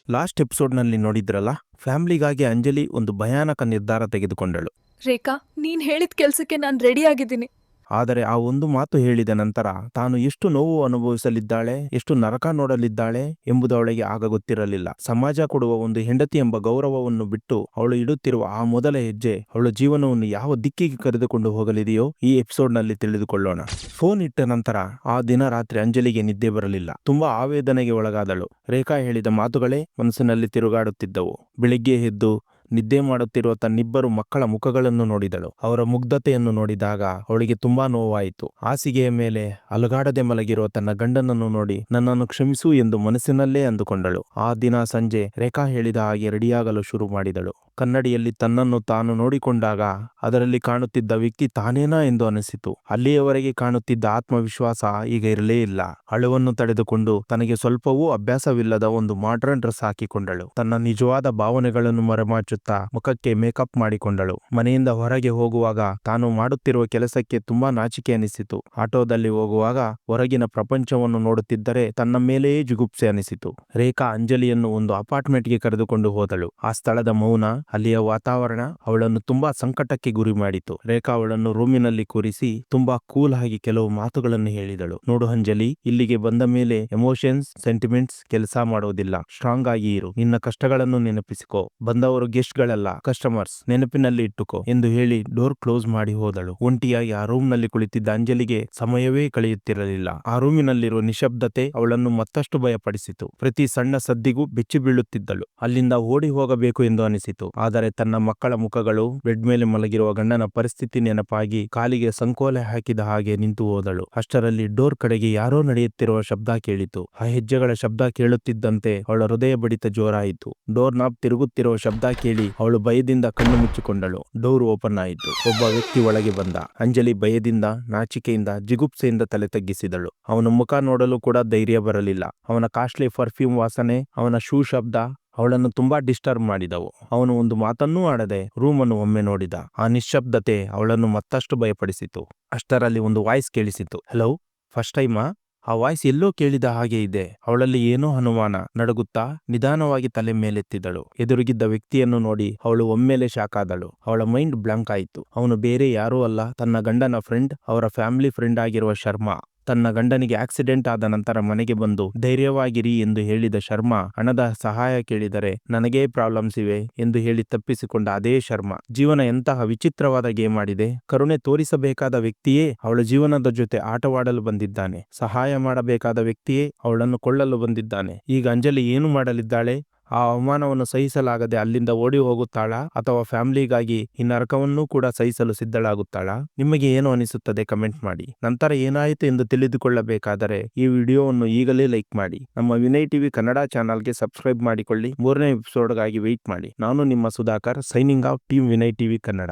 Last ಎಪಿಸೋಡ್ನಲ್ಲಿ ನೋಡಿದ್ರಲ್ಲ, ಫ್ಯಾಮಿಲಿಗಾಗಿ ಅಂಜಲಿ ಒಂದು ಭಯಾನಕ ನಿರ್ಧಾರ ತೆಗೆದುಕೊಂಡಳು. ರೇಖಾ, ನೀನ್ ಹೇಳಿದ ಕೆಲ್ಸಕ್ಕೆ ನಾನ್ ರೆಡಿ ಆಗಿದ್ದೀನಿ. ಆದರೆ ಆ ಒಂದು ಮಾತು ಹೇಳಿದ ನಂತರ ತಾನು ಎಷ್ಟು ನೋವು ಅನುಭವಿಸಲಿದ್ದಾಳೆ, ಎಷ್ಟು ನರಕ ನೋಡಲಿದ್ದಾಳೆ ಎಂಬುದು ಅವಳಿಗೆ ಆಗ ಗೊತ್ತಿರಲಿಲ್ಲ. ಸಮಾಜ ಕೊಡುವ ಒಂದು ಹೆಂಡತಿ ಎಂಬ ಗೌರವವನ್ನು ಬಿಟ್ಟು ಅವಳು ಇಡುತ್ತಿರುವ ಆ ಮೊದಲ ಹೆಜ್ಜೆ ಅವಳ ಜೀವನವನ್ನು ಯಾವ ದಿಕ್ಕಿಗೆ ಕರೆದುಕೊಂಡು ಹೋಗಲಿದೆಯೋ ಈ ಎಪಿಸೋಡ್ನಲ್ಲಿ ತಿಳಿದುಕೊಳ್ಳೋಣ. ಫೋನ್ ಇಟ್ಟ ನಂತರ ಆ ದಿನ ರಾತ್ರಿ ಅಂಜಲಿಗೆ ನಿದ್ದೆ ಬರಲಿಲ್ಲ. ತುಂಬಾ ಆವೇದನೆಗೆ ಒಳಗಾದಳು. ರೇಖಾ ಹೇಳಿದ ಮಾತುಗಳೇ ಮನಸ್ಸಿನಲ್ಲಿ ತಿರುಗಾಡುತ್ತಿದ್ದವು. ಬೆಳಿಗ್ಗೆ ಎದ್ದು ನಿದ್ದೆ ಮಾಡುತ್ತಿರುವ ತನ್ನಿಬ್ಬರು ಮಕ್ಕಳ ಮುಖಗಳನ್ನು ನೋಡಿದಳು. ಅವರ ಮುಗ್ಧತೆಯನ್ನು ನೋಡಿದಾಗ ಅವಳಿಗೆ ತುಂಬಾ ನೋವಾಯಿತು. ಹಾಸಿಗೆಯ ಮೇಲೆ ಅಲುಗಾಡದೆ ಮಲಗಿರುವ ತನ್ನ ಗಂಡನನ್ನು ನೋಡಿ ನನ್ನನ್ನು ಕ್ಷಮಿಸು ಎಂದು ಮನಸ್ಸಿನಲ್ಲೇ ಅಂದುಕೊಂಡಳು. ಆ ದಿನ ಸಂಜೆ ರೇಖಾ ಹೇಳಿದ ಹಾಗೆ ರೆಡಿಯಾಗಲು ಶುರು ಮಾಡಿದಳು. ಕನ್ನಡಿಯಲ್ಲಿ ತನ್ನನ್ನು ತಾನು ನೋಡಿಕೊಂಡಾಗ ಅದರಲ್ಲಿ ಕಾಣುತ್ತಿದ್ದ ವ್ಯಕ್ತಿ ತಾನೇನಾ ಎಂದು ಅನಿಸಿತು. ಅಲ್ಲಿಯವರೆಗೆ ಕಾಣುತ್ತಿದ್ದ ಆತ್ಮವಿಶ್ವಾಸ ಈಗ ಇರಲೇ ಇಲ್ಲ. ಅಳುವನ್ನು ತಡೆದುಕೊಂಡು ತನಗೆ ಸ್ವಲ್ಪವೂ ಅಭ್ಯಾಸವಿಲ್ಲದ ಒಂದು ಮಾಡ್ರನ್ ಡ್ರೆಸ್ ಹಾಕಿಕೊಂಡಳು. ತನ್ನ ನಿಜವಾದ ಭಾವನೆಗಳನ್ನು ಮರೆಮಾಚುತ್ತಾ ಮುಖಕ್ಕೆ ಮೇಕಪ್ ಮಾಡಿಕೊಂಡಳು. ಮನೆಯಿಂದ ಹೊರಗೆ ಹೋಗುವಾಗ ತಾನು ಮಾಡುತ್ತಿರುವ ಕೆಲಸಕ್ಕೆ ತುಂಬಾ ನಾಚಿಕೆ ಅನಿಸಿತು. ಆಟೋದಲ್ಲಿ ಹೋಗುವಾಗ ಹೊರಗಿನ ಪ್ರಪಂಚವನ್ನು ನೋಡುತ್ತಿದ್ದರೆ ತನ್ನ ಮೇಲೆಯೇ ಜುಗುಪ್ಸೆ ಅನಿಸಿತು. ರೇಖಾ ಅಂಜಲಿಯನ್ನು ಒಂದು ಅಪಾರ್ಟ್ಮೆಂಟ್ಗೆ ಕರೆದುಕೊಂಡು ಹೋದಳು. ಆ ಸ್ಥಳದ ಮೌನ, ಅಲ್ಲಿಯ ವಾತಾವರಣ ಅವಳನ್ನು ತುಂಬಾ ಸಂಕಟಕ್ಕೆ ಗುರಿ ಮಾಡಿತು. ರೇಖಾ ಅವಳನ್ನು ರೂಮಿನಲ್ಲಿ ಕೂರಿಸಿ ತುಂಬಾ ಕೂಲ್ ಆಗಿ ಕೆಲವು ಮಾತುಗಳನ್ನು ಹೇಳಿದಳು. ನೋಡು ಅಂಜಲಿ, ಇಲ್ಲಿಗೆ ಬಂದ ಮೇಲೆ ಎಮೋಷನ್ಸ್, ಸೆಂಟಿಮೆಂಟ್ಸ್ ಕೆಲಸ ಮಾಡೋದಿಲ್ಲ. ಸ್ಟ್ರಾಂಗ್ ಆಗಿ ಇರು. ನಿನ್ನ ಕಷ್ಟಗಳನ್ನು ನೆನಪಿಸಿಕೋ. ಬಂದವರು ಗೆಸ್ಟ್ ಗಳಲ್ಲ, ಕಸ್ಟಮರ್ಸ್. ನೆನಪಿನಲ್ಲಿ ಇಟ್ಟುಕೋ ಎಂದು ಹೇಳಿ ಡೋರ್ ಕ್ಲೋಸ್ ಮಾಡಿ ಹೋದಳು. ಒಂಟಿಯಾಗಿ ಆ ರೂಮ್ ನಲ್ಲಿ ಕುಳಿತಿದ್ದ ಅಂಜಲಿಗೆ ಸಮಯವೇ ಕಳೆಯುತ್ತಿರಲಿಲ್ಲ. ಆ ರೂಮಿನಲ್ಲಿರುವ ನಿಶಬ್ದತೆ ಅವಳನ್ನು ಮತ್ತಷ್ಟು ಭಯಪಡಿಸಿತು. ಪ್ರತಿ ಸಣ್ಣ ಸದ್ದಿಗೂ ಬೆಚ್ಚಿ ಬೀಳುತ್ತಿದ್ದಳು. ಅಲ್ಲಿಂದ ಓಡಿ ಹೋಗಬೇಕು ಎಂದು ಅನಿಸಿತು. ಆದರೆ ತನ್ನ ಮಕ್ಕಳ ಮುಖಗಳು, ಬೆಡ್ ಮೇಲೆ ಮಲಗಿರುವ ಗಂಡನ ಪರಿಸ್ಥಿತಿ ನೆನಪಾಗಿ ಕಾಲಿಗೆ ಸಂಕೋಲೆ ಹಾಕಿದ ಹಾಗೆ ನಿಂತು ಹೋದಳು. ಅಷ್ಟರಲ್ಲಿ ಡೋರ್ ಕಡೆಗೆ ಯಾರೋ ನಡೆಯುತ್ತಿರುವ ಶಬ್ದ ಕೇಳಿತು. ಆ ಹೆಜ್ಜೆಗಳ ಶಬ್ದ ಕೇಳುತ್ತಿದ್ದಂತೆ ಅವಳ ಹೃದಯ ಬಡಿತ ಜೋರಾಯಿತು. ಡೋರ್ ನಾಬ್ ತಿರುಗುತ್ತಿರುವ ಶಬ್ದ ಕೇಳಿ ಅವಳು ಭಯದಿಂದ ಕಣ್ಣು ಮುಚ್ಚಿಕೊಂಡಳು. ಡೋರ್ ಓಪನ್ ಆಯಿತು. ಒಬ್ಬ ವ್ಯಕ್ತಿ ಒಳಗೆ ಬಂದ. ಅಂಜಲಿ ಭಯದಿಂದ, ನಾಚಿಕೆಯಿಂದ, ಜಿಗುಪ್ಸೆಯಿಂದ ತಲೆ ತಗ್ಗಿಸಿದಳು. ಅವನ ಮುಖ ನೋಡಲು ಕೂಡ ಧೈರ್ಯ ಬರಲಿಲ್ಲ. ಅವನ ಕಾಸ್ಟ್ಲಿ ಪರ್ಫ್ಯೂಮ್ ವಾಸನೆ, ಅವನ ಶೂ ಶಬ್ದ ಅವಳನ್ನು ತುಂಬಾ ಡಿಸ್ಟರ್ಬ್ ಮಾಡಿದವು. ಅವನು ಒಂದು ಮಾತನ್ನೂ ಆಡದೆ ರೂಮನ್ನು ಒಮ್ಮೆ ನೋಡಿದ. ಆ ನಿಶ್ಶಬ್ದತೆ ಅವಳನ್ನು ಮತ್ತಷ್ಟು ಭಯಪಡಿಸಿತು. ಅಷ್ಟರಲ್ಲಿ ಒಂದು ವಾಯ್ಸ್ ಕೇಳಿಸಿತು. ಹಲೋ, ಫಸ್ಟ್ ಟೈಮಾ? ಆ ವಾಯ್ಸ್ ಎಲ್ಲೋ ಕೇಳಿದ ಹಾಗೆ ಇದೆ. ಅವಳಲ್ಲಿ ಏನೋ ಅನುಮಾನ. ನಡುಗುತ್ತಾ ನಿಧಾನವಾಗಿ ತಲೆ ಮೇಲೆತ್ತಿದಳು. ಎದುರಿಗಿದ್ದ ವ್ಯಕ್ತಿಯನ್ನು ನೋಡಿ ಅವಳು ಒಮ್ಮೆಲೆ ಶಾಕ್ ಆದಳು. ಅವಳ ಮೈಂಡ್ ಬ್ಲಾಂಕ್ ಆಯಿತು. ಅವನು ಬೇರೆ ಯಾರೂ ಅಲ್ಲ, ತನ್ನ ಗಂಡನ ಫ್ರೆಂಡ್, ಅವರ ಫ್ಯಾಮಿಲಿ ಫ್ರೆಂಡ್ ಆಗಿರುವ ಶರ್ಮಾ. ತನ್ನ ಗಂಡನಿಗೆ ಆಕ್ಸಿಡೆಂಟ್ ಆದ ನಂತರ ಮನೆಗೆ ಬಂದು ಧೈರ್ಯವಾಗಿರಿ ಎಂದು ಹೇಳಿದ ಶರ್ಮಾ ಹಣದ ಸಹಾಯ ಕೇಳಿದರೆ ನನಗೇ ಪ್ರಾಬ್ಲಮ್ಸ್ ಇವೆ ಎಂದು ಹೇಳಿ ತಪ್ಪಿಸಿಕೊಂಡ ಅದೇ ಶರ್ಮಾ. ಜೀವನ ಎಂತಹ ವಿಚಿತ್ರವಾದ ಗೇಮ್ ಆಡಿದೆ. ಕರುಣೆ ತೋರಿಸಬೇಕಾದ ವ್ಯಕ್ತಿಯೇ ಅವಳ ಜೀವನದ ಜೊತೆ ಆಟವಾಡಲು ಬಂದಿದ್ದಾನೆ. ಸಹಾಯ ಮಾಡಬೇಕಾದ ವ್ಯಕ್ತಿಯೇ ಅವಳನ್ನು ಕೊಳ್ಳಲು ಬಂದಿದ್ದಾನೆ. ಈಗ ಅಂಜಲಿ ಏನು ಮಾಡಲಿದ್ದಾಳೆ? ಆ ಅವಮಾನವನ್ನು ಸಹಿಸಲಾಗದೆ ಅಲ್ಲಿಂದ ಓಡಿ ಹೋಗುತ್ತಾಳಾ, ಅಥವಾ ಫ್ಯಾಮಿಲಿಗಾಗಿ ಈ ನರಕವನ್ನೂ ಕೂಡ ಸಹಿಸಲು ಸಿದ್ಧಳಾಗುತ್ತಾಳಾ? ನಿಮಗೆ ಏನು ಅನಿಸುತ್ತದೆ ಕಮೆಂಟ್ ಮಾಡಿ. ನಂತರ ಏನಾಯಿತು ಎಂದು ತಿಳಿದುಕೊಳ್ಳಬೇಕಾದರೆ ಈ ವಿಡಿಯೋವನ್ನು ಈಗಲೇ ಲೈಕ್ ಮಾಡಿ. ನಮ್ಮ ವಿನಯ್ ಟಿವಿ ಕನ್ನಡ ಚಾನಲ್ಗೆ ಸಬ್ಸ್ಕ್ರೈಬ್ ಮಾಡಿಕೊಳ್ಳಿ. 3ನೇ ಎಪಿಸೋಡ್ಗಾಗಿ ವೆಯ್ಟ್ ಮಾಡಿ. ನಾನು ನಿಮ್ಮ Sudhakar, signing off team Vinay TV Kannada.